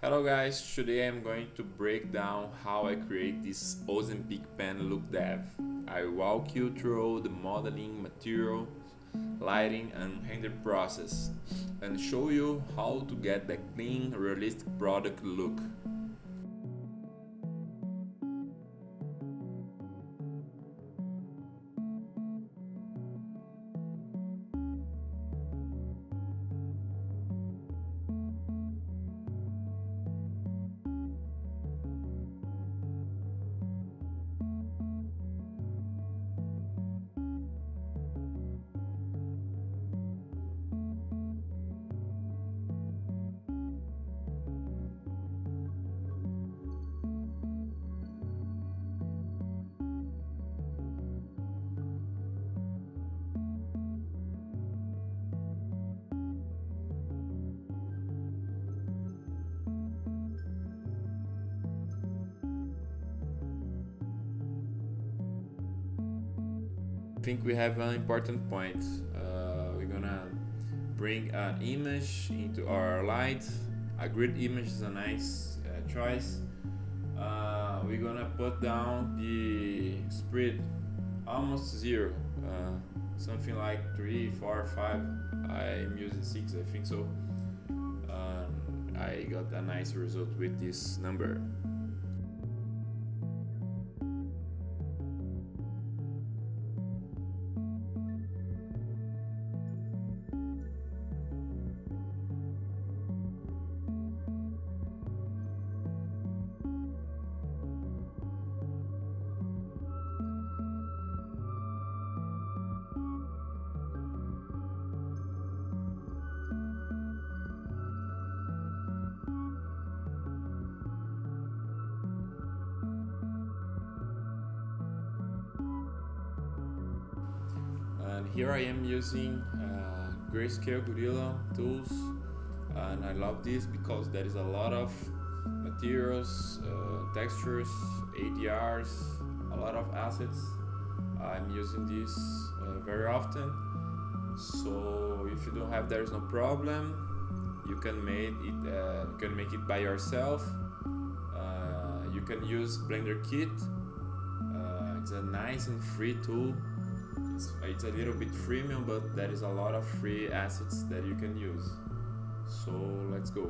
Hello guys, today I'm going to break down how I create this Ozempic pen look dev. I walk you through the modeling, materials, lighting and render process and show you how to get the clean, realistic product look. I think we have an important point. We're gonna bring an image into our light. A grid image is a nice choice. We're gonna put down the spread almost zero, something like 3, 4, 5. I'm using 6, I think so. I got a nice result with this number. And here I am using grayscale gorilla tools, and I love this because there is a lot of materials, textures, ADRs, a lot of assets. I'm using this very often, so if you don't have, there is no problem. You can make it by yourself. You can use Blender Kit. It's a nice and free tool. It's a little bit freemium, but there is a lot of free assets that you can use. So let's go.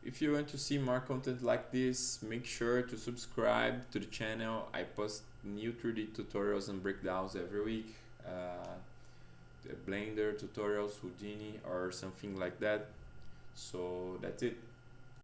If you want to see more content like this, make sure to subscribe to the channel. I post new 3D tutorials and breakdowns every week. The Blender tutorials, Houdini or something like that. So that's it.